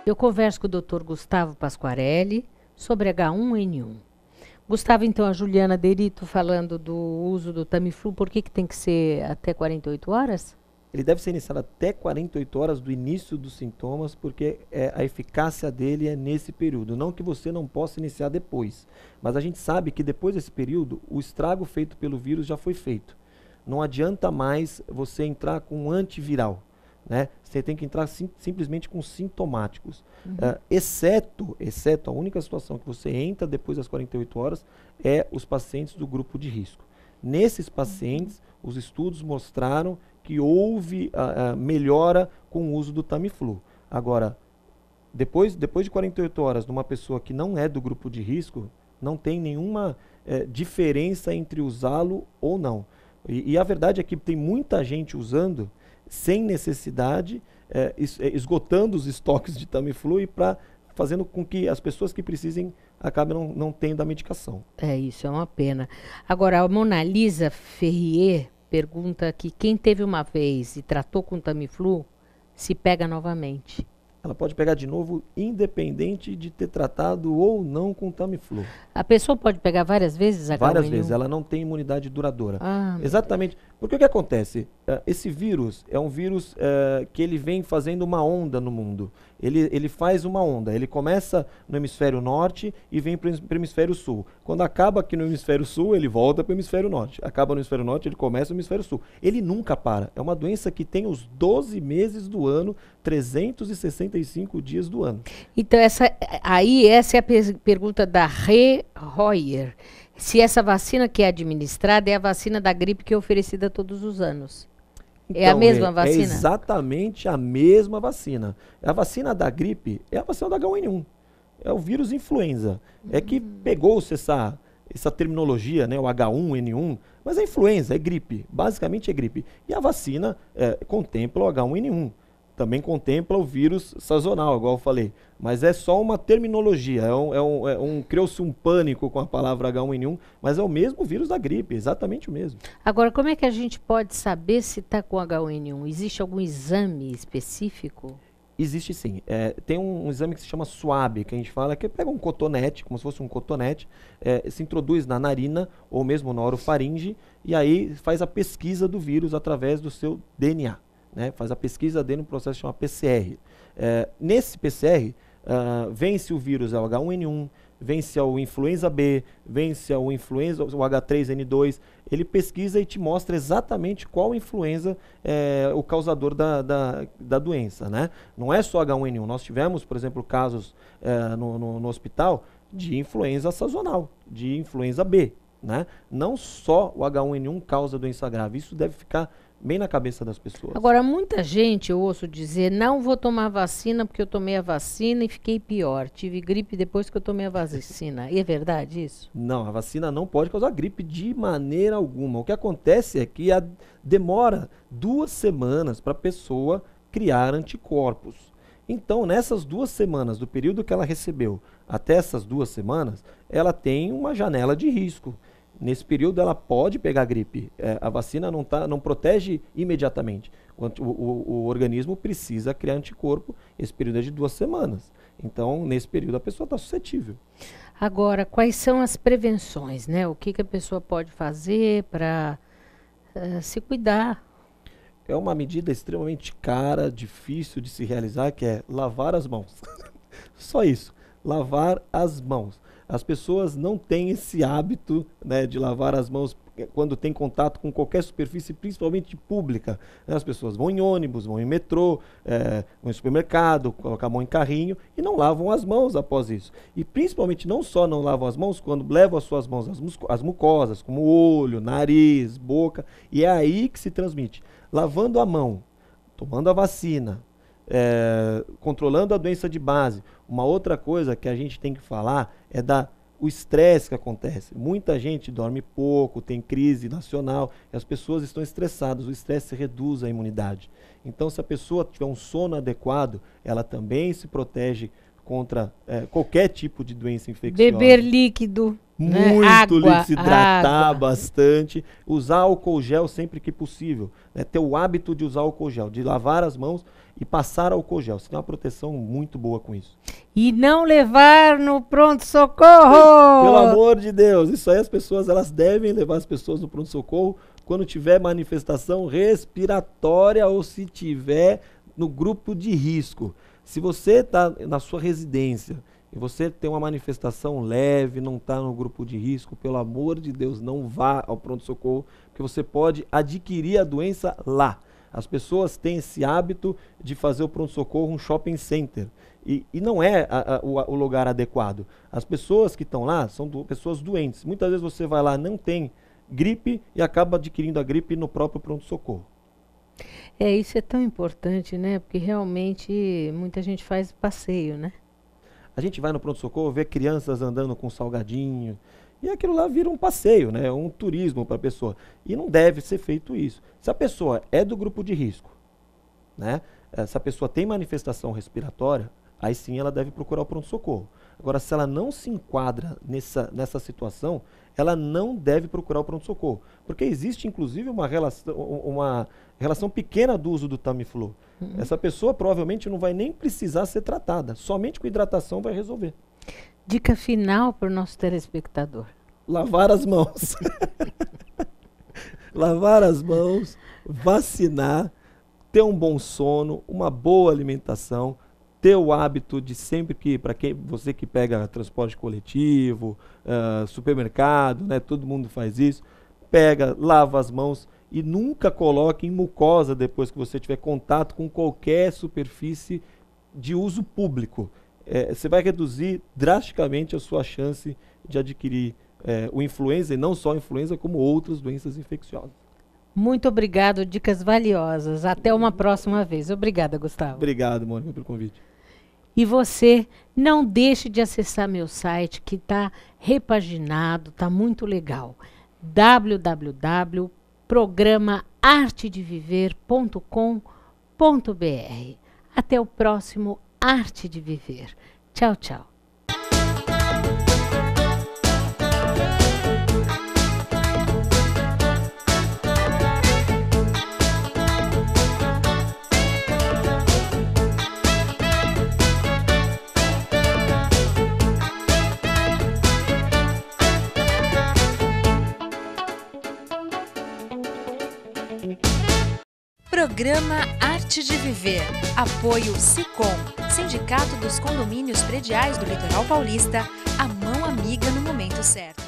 Eu converso com o Dr. Gustavo Pasquarelli sobre H1N1. Gustavo, então, a Juliana Derito falando do uso do Tamiflu, por que tem que ser até 48 horas? Ele deve ser iniciado até 48 horas do início dos sintomas, porque a eficácia dele é nesse período. Não que você não possa iniciar depois, mas a gente sabe que depois desse período, o estrago feito pelo vírus já foi feito. Não adianta mais você entrar com um antiviral, né? Você tem que entrar simplesmente com sintomáticos. Exceto a única situação que você entra depois das 48 horas é os pacientes do grupo de risco. Nesses pacientes, os estudos mostraram que houve melhora com o uso do Tamiflu. Agora, depois de 48 horas, numa pessoa que não é do grupo de risco, não tem nenhuma diferença entre usá-lo ou não. E a verdade é que tem muita gente usando sem necessidade, esgotando os estoques de Tamiflu e fazendo com que as pessoas que precisem acabem não tendo a medicação. Isso é uma pena. Agora, a Mona Lisa Ferrier pergunta que quem teve uma vez e tratou com Tamiflu, se pega novamente. Ela pode pegar de novo, independente de ter tratado ou não com Tamiflu. A pessoa pode pegar várias vezes H1N1? Várias vezes, ela não tem imunidade duradoura. Exatamente. Porque o que acontece? Esse vírus é um vírus que ele vem fazendo uma onda no mundo. Ele faz uma onda. Ele começa no hemisfério norte e vem para o hemisfério sul. Quando acaba aqui no hemisfério sul, ele volta para o hemisfério norte. Acaba no hemisfério norte, ele começa no hemisfério sul. Ele nunca para. É uma doença que tem os 12 meses do ano, 365 dias do ano. Então, essa é a pergunta da Rê Royer. Se essa vacina que é administrada é a vacina da gripe que é oferecida todos os anos. Então, é a mesma vacina? É exatamente a mesma vacina. A vacina da gripe é a vacina da H1N1. É o vírus influenza. É que pegou-se essa terminologia, né, o H1N1, mas é influenza, é gripe. Basicamente é gripe. E a vacina contempla o H1N1. Também contempla o vírus sazonal, igual eu falei. Mas é só uma terminologia. Criou-se um pânico com a palavra H1N1, mas é o mesmo vírus da gripe, exatamente o mesmo. Agora, como é que a gente pode saber se está com H1N1? Existe algum exame específico? Existe sim. Tem um exame que se chama SWAB, que a gente fala que pega um cotonete, como se fosse um cotonete, se introduz na narina ou mesmo na orofaringe, e aí faz a pesquisa do vírus através do seu DNA. Né, faz a pesquisa dele no processo que chama PCR. Nesse PCR, vence o vírus o H1N1, vence o influenza B, vence o influenza, o H3N2. Ele pesquisa e te mostra exatamente qual influenza é o causador da doença. Né? Não é só H1N1. Nós tivemos, por exemplo, casos no hospital de influenza sazonal, de influenza B. Né? Não só o H1N1 causa doença grave. Isso deve ficar bem na cabeça das pessoas. Agora, muita gente, eu ouço dizer, não vou tomar vacina porque eu tomei a vacina e fiquei pior. Tive gripe depois que eu tomei a vacina. E é verdade isso? Não, a vacina não pode causar gripe de maneira alguma. O que acontece é que demora 2 semanas para a pessoa criar anticorpos. Então, nessas 2 semanas, do período que ela recebeu até essas 2 semanas, ela tem uma janela de risco. Nesse período ela pode pegar gripe. A vacina não protege imediatamente. O organismo precisa criar anticorpo. Esse período é de 2 semanas. Então, nesse período, a pessoa está suscetível. Agora, quais são as prevenções, né? O que a pessoa pode fazer para se cuidar? É uma medida extremamente cara, difícil de se realizar, que é lavar as mãos. Só isso. Lavar as mãos. As pessoas não têm esse hábito, né, de lavar as mãos quando tem contato com qualquer superfície, principalmente pública. As pessoas vão em ônibus, vão em metrô, vão em supermercado, colocam a mão em carrinho e não lavam as mãos após isso. E principalmente não só não lavam as mãos, quando levam as suas mãos às mucosas, como olho, nariz, boca, e é aí que se transmite. Lavando a mão, tomando a vacina, controlando a doença de base. Uma outra coisa que a gente tem que falar é o estresse que acontece. Muita gente dorme pouco, tem crise nacional, e as pessoas estão estressadas. O estresse reduz a imunidade. Então, se a pessoa tiver um sono adequado, ela também se protege contra qualquer tipo de doença infecciosa. Beber líquido. muito Água, líquido, se hidratar água. bastante, usar álcool gel sempre que possível, né? Ter o hábito de usar álcool gel, de lavar as mãos e passar álcool gel. Você tem uma proteção muito boa com isso. E não levar no pronto-socorro! Pelo amor de Deus, isso aí as pessoas, elas devem levar as pessoas no pronto-socorro quando tiver manifestação respiratória ou se tiver no grupo de risco. Se você está na sua residência e você tem uma manifestação leve, não está no grupo de risco, pelo amor de Deus, não vá ao pronto-socorro, porque você pode adquirir a doença lá. As pessoas têm esse hábito de fazer o pronto-socorro um shopping center. E não é o lugar adequado. As pessoas que estão lá são pessoas doentes. Muitas vezes você vai lá, não tem gripe e acaba adquirindo a gripe no próprio pronto-socorro. Isso é tão importante, né? Porque realmente muita gente faz passeio, né? A gente vai no pronto-socorro, vê crianças andando com salgadinho, e aquilo lá vira um passeio, né? Um turismo para a pessoa. E não deve ser feito isso. Se a pessoa é do grupo de risco, né? Se a pessoa tem manifestação respiratória, aí sim ela deve procurar o pronto-socorro. Agora, se ela não se enquadra nessa situação, ela não deve procurar o pronto-socorro. Porque existe, inclusive, uma relação pequena do uso do Tamiflu. Essa pessoa provavelmente não vai nem precisar ser tratada. Somente com hidratação vai resolver. Dica final para o nosso telespectador. Lavar as mãos. Lavar as mãos, vacinar, ter um bom sono, uma boa alimentação, ter o hábito de sempre que, para você que pega transporte coletivo, supermercado, né, todo mundo faz isso, pega, lava as mãos e nunca coloque em mucosa depois que você tiver contato com qualquer superfície de uso público. Você vai reduzir drasticamente a sua chance de adquirir o influenza, e não só a influenza, como outras doenças infecciosas. Muito obrigado, dicas valiosas. Até uma próxima vez. Obrigada, Gustavo. Obrigado, Mônica, pelo convite. E você, não deixe de acessar meu site, que está repaginado, está muito legal. www.programaartedeviver.com.br. Até o próximo Arte de Viver. Tchau, tchau. Programa Arte de Viver. Apoio Sicom, Sindicato dos Condomínios Prediais do Litoral Paulista, a mão amiga no momento certo.